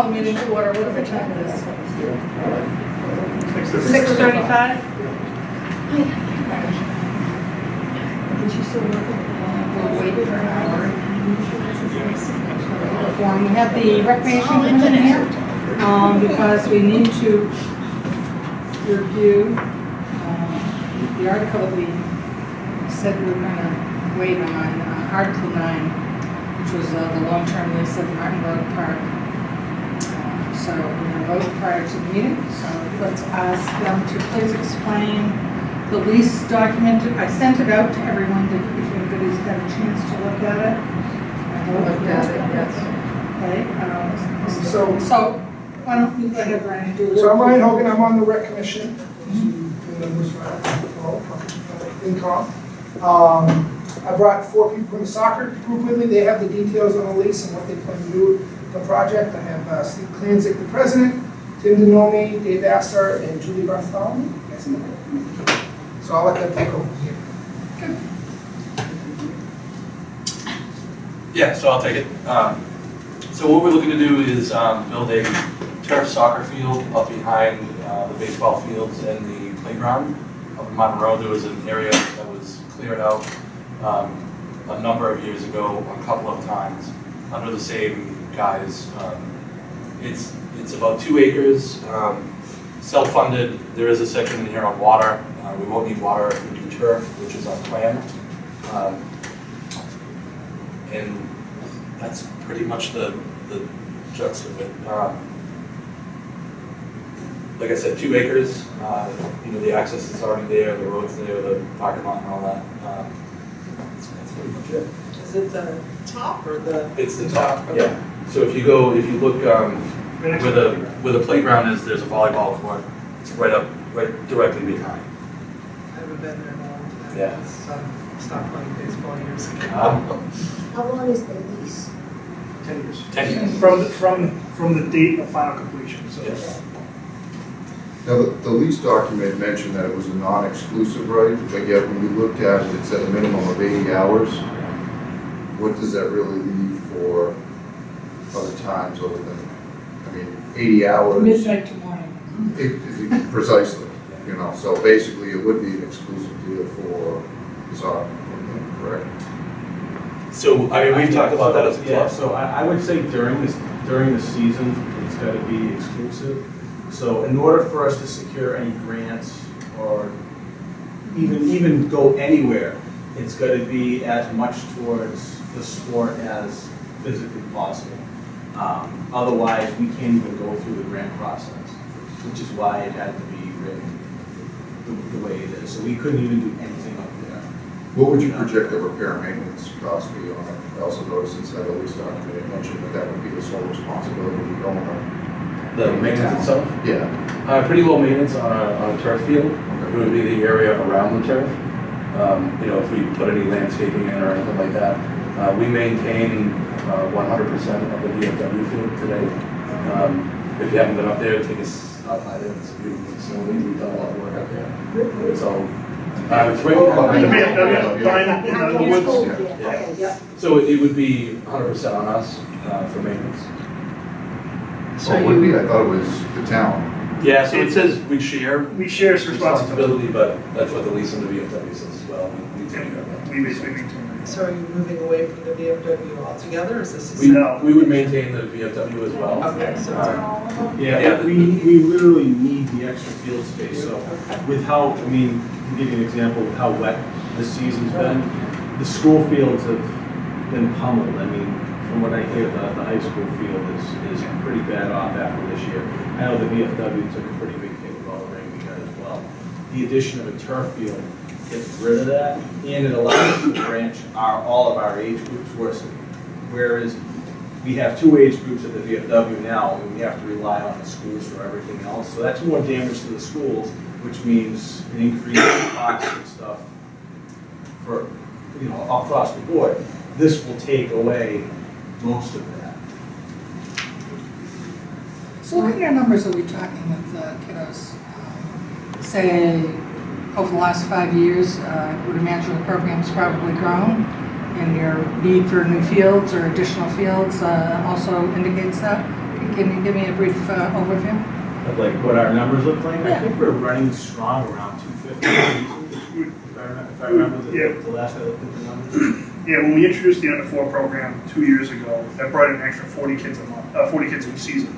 Meeting to order, whatever time it is. 6:35? We'll wait for an hour. We have the recreation commission here, because we need to review the article that we said we were going to wait on, Article 9, which was the long-term lease of Martin Road Park. So we're going to vote prior to the meeting. So let's ask them to please explain the lease document. I sent it out to everyone. If anybody's got a chance to look at it. I looked at it, yes. Okay. So why don't you go ahead, Brian, and do this? So I'm Ryan Hogan, I'm on the rec commission. I brought 4 people from the soccer group with me. They have the details on the lease and what they plan to do with the project. I have Steve Klanzik, the president, Tim Denomi, Dave Astor, and Julie Bartholomew. So I'll let them take over here. Good. Yeah, so I'll take it. So what we're looking to do is build a turf soccer field up behind the baseball fields and the playground. Up in Mountain Road, there was an area that was cleared out a number of years ago, a couple of times, under the same guise. It's about 2 acres, self-funded. There is a section in here on water. We won't need water if we do turf, which is our plan. And that's pretty much the gist of it. Like I said, 2 acres. The access is already there, the road's there, the parking lot and all that. That's pretty much it. Is it the top or the? It's the top, yeah. So if you look where the playground is, there's a volleyball court. It's right directly behind. I haven't been there in a long time. Yeah. I stopped playing baseball years ago. How long is the lease? 10 years. 10 years. From the date of final completion. So. Yes. Now, the lease document mentioned that it was a non-exclusive right, but yet when we looked at it, it said a minimum of 80 hours. What does that really leave for other times other than, 80 hours? Midnight to morning. Precisely, so basically it would be an exclusive deal for the soccer, correct? So, we've talked about that as a Yeah, club. so I would say during the season, it's got to be exclusive. So in order for us to secure any grants or even go anywhere, it's got to be as much towards the sport as physically possible. Otherwise, we can't even go through the grant process, which is why it had to be written the way it is. So we couldn't even do anything up there. What would you project the repair and maintenance cost be on it? I also noticed inside the lease document, it mentioned that would be the sole responsibility of the owner. The maintenance itself? Yeah. Pretty low maintenance on a turf field. It would be the area around the turf. If we put any landscaping in or anything like that. We maintain 100% of the VFW field today. If you haven't been up there, take us out by there. It's a beautiful facility. We've done a lot of work up there. So it's right behind The woods. Yeah. So it would be 100% on us for maintenance. So it would be, I thought it was the town. Yeah, so it says we share We share responsibility. but that's what the lease and the VFW says as well. We take care of that. We basically maintain it. So are you moving away from the VFW altogether, or is this? We would maintain the VFW as well. Okay, so it's Yeah, we literally need the extra field space. So with how, to give you an example of how wet the season's been, the school fields have been pummeled. From what I hear, the high school field is pretty bad off after this year. I know the VFW took a pretty big hit with all the rain we got as well. The addition of a turf field gets rid of that, and it allows us to branch all of our age groups, whereas we have 2 age groups at the VFW now, and we have to rely on the schools for everything else. So that's more damage to the schools, which means an increase in costs and stuff for, across the board. This will take away most of that. So what kind of numbers are we talking with kiddos? Say, over the last 5 years, I would imagine the program's probably grown, and your need for new fields or additional fields also indicates that. Can you give me a brief overview? Of like what our numbers look like, I Yeah. think we're running strong around 250 if I remember the last I looked at the numbers. Yeah, when we introduced the under 4 program 2 years ago, that brought in an extra 40 kids a month, 40 kids a season.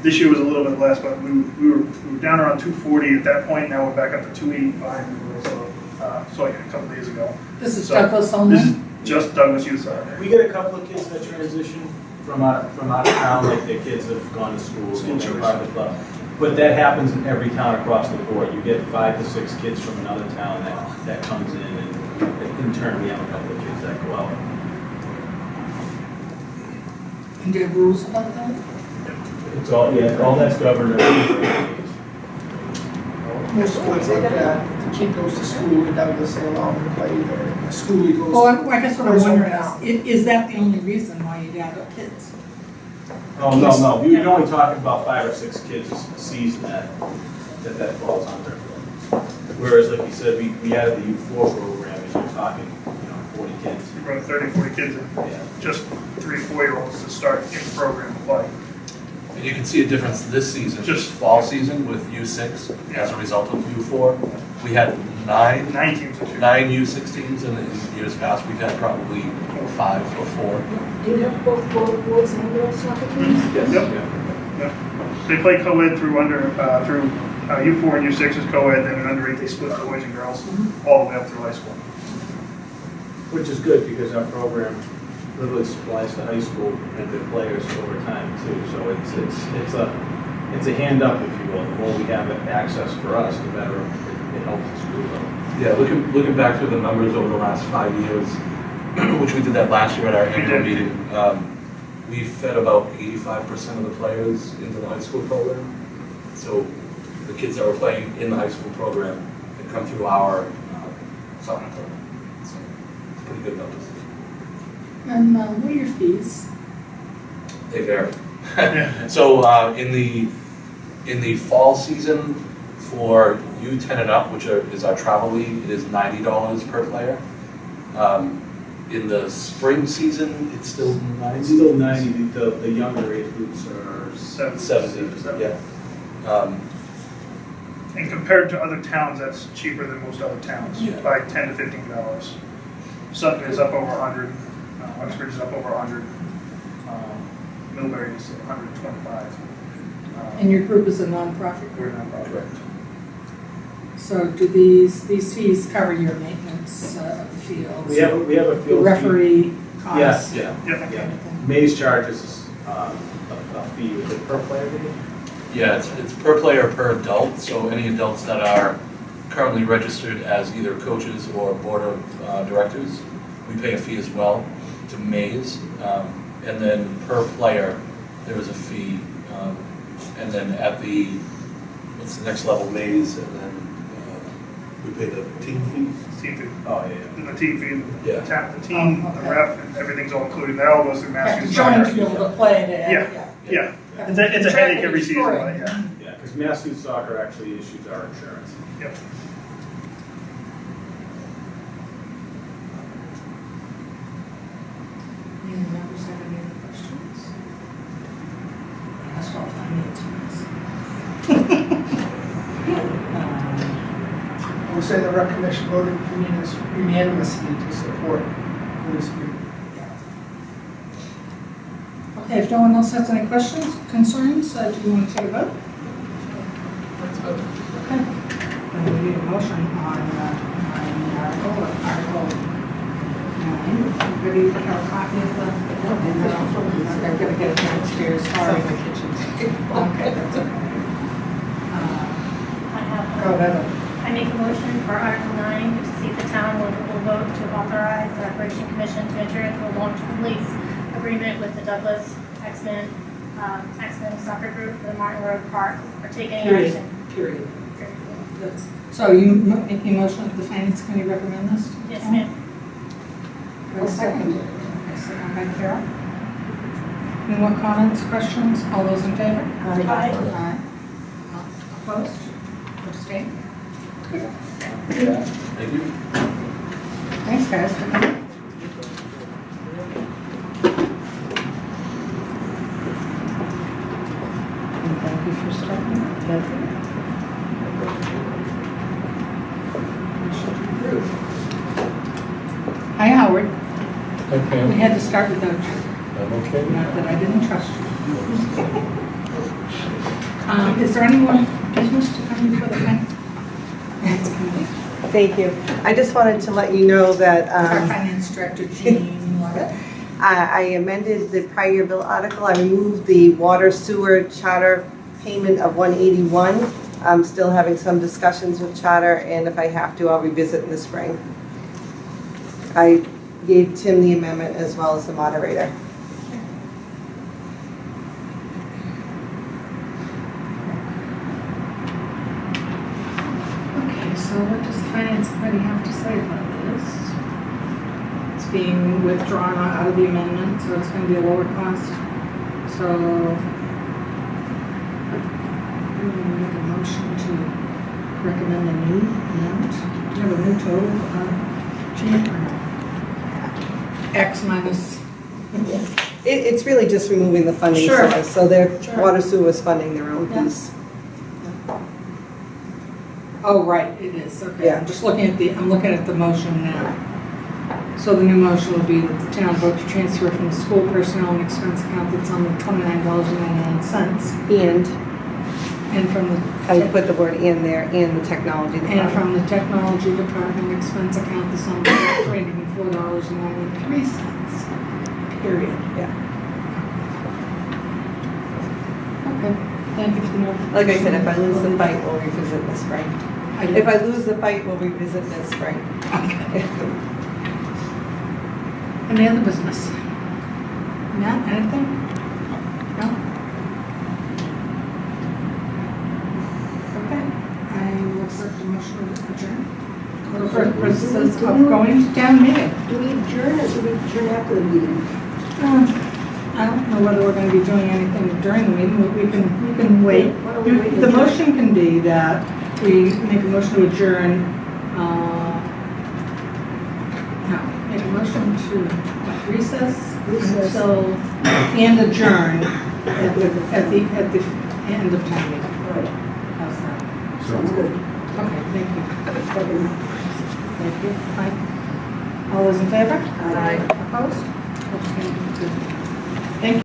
This year was a little bit less, but we were down around 240 at that point. Now we're back up to 285. So like a couple days ago. This is So, Douglas only? This is just Douglas Youth Soccer. We get a couple of kids that transition from out of town, like their kids have gone to school, School and they're choice. part of the club. But that happens in every town across the board. You get 5 to 6 kids from another town that comes in, and in turn, we have a couple of kids that go out. And do you have rules about that? It's all that's governed. Most sports like that, if the kid goes to school in Douglas, they allow him to play either a school he goes Well, to. I guess what I'm wondering is that the only reason why you gather kids? Oh, no, we were only talking about 5 or 6 kids a season that falls under. Whereas, like you said, we added the U4 program, and you're talking, 40 kids. We brought 30, 40 kids in, Yeah. just 3, 4-year-olds to start in the program to play. And you can see a difference this season, Just- just fall season with U6 as a result of U4. We had nine 9 teams this year. U16s, and in years past, we've had probably 5 or 4. Do you have both boys and girls soccer teams? Yep. Yep. They play co-ed through U4 and U6 is co-ed, then in under 8 they split the boys and girls all the way up through high school. Which is good, because our program literally supplies to high school and the players over time too. So it's a hand up, if you will. The more we have access for us, the better it helps the school out. Yeah, looking back through the numbers over the last 5 years, which we did that last year at our annual did. meeting, we fed about 85% of the players into the high school program. So the kids that were playing in the high school program had come through our soccer program. So it's pretty good numbers. And what are your fees? They vary. Yeah. So in the fall season for U10 and up, which is our travel league, it is $90 per player. In the spring season, it's still 90. It's still 90, the younger age groups are 70. Yeah. And compared to other towns, that's cheaper than most other towns, Yeah. by $10 to $15. Sutton is up over 100, Uxbridge is up over 100, Millbury is 125. And your group is a nonprofit We're group? not Correct. So do these fees cover your maintenance of the fields? We have a The field fee. referee costs? Yeah. Yeah. Yeah. Maze charges a fee, is it per player? Dave? Yeah, it's per player per adult, so any adults that are currently registered as either coaches or board of directors, we pay a fee as well to Maze. And then per player, there is a fee. And then at what's the next level, Maze, and then we pay the team fee. Team fee. Oh, yeah. And the team fee, Yeah. the team, the ref, and everything's all included. That all goes through You have Mass to Youth join to Soccer. be able to play it. Yeah. It's a headache every season, but yeah. Yeah, because Mass Youth Soccer actually issues our insurance. Yep. Any members have any other questions? That's all finance. I would say the rec commission voted unanimously to support this group. Okay, if no one else has any questions, concerns, do you want to take a vote? Let's vote. Okay. Then we need a motion on Article 9. Everybody have a copy of the, I'm going to get it downstairs, sorry. Okay, that's okay. I have, Go ahead. I make a motion for Article 9 to see if the town will vote to authorize the Recreation Commission to enter into a long-term lease agreement with the Douglas X-Men soccer group for the Martin Road Park, or take any Period. action. Period. That's- So you make a motion that the finance committee recommend this? Yes, ma'am. One second. Okay, second by Carol. Any more comments, questions? All those in favor? Aye. Aye. Opposed? Abstained? Thank you. Thanks, guys, for coming. Thank you for starting. Kathy? Motion approved. Hi, Howard. Okay, We had to start without you. I'm okay. Not that I didn't trust you. Is there any more business to come before the finance committee? Thank you. I just wanted to let you know that Our finance director, Jean Lovett. I amended the prior year bill article. I removed the water sewer charter payment of 181. I'm still having some discussions with charter, and if I have to, I'll revisit in the spring. I gave Tim the amendment as well as the moderator. Okay, so what does the finance committee have to say about this? It's being withdrawn out of the amendment, so it's going to be a lower cost. So we make a motion to recommend a new amount. Do you have a new total, Jean, or no? X minus, It's really just removing the funding Sure. source, so their Sure. water sewer is funding their own Yeah. piece. oh, right, it is, okay. Yeah. I'm just looking at I'm looking at the motion now. So the new motion will be that the town vote to transfer from the school personnel and expense account that's on the $29.99, and from the. I would put the word "in" there, and the technology And department. from the technology department expense account, the sum of $304.93, period. Yeah. Okay, thank you for the notification. Like I said, if I lose the fight, we'll revisit in the spring. I did- If I lose the fight, we'll revisit this spring. Okay. Any other business? Matt, anything? No? Okay, I will accept the motion to adjourn. For purposes of going to town meeting. Do we adjourn or do we adjourn after the meeting? I don't know whether we're going to be doing anything during the meeting, but we can wait. Why don't we wait The adjourn? motion can be that we make a motion to adjourn, no, make a motion to recess Recess. until, and adjourn at the end of town meeting. All right, How's that? sounds good. Okay, thank you. Second. Thank you. Aye. All those in favor? Aye. Opposed? Abstained? Good.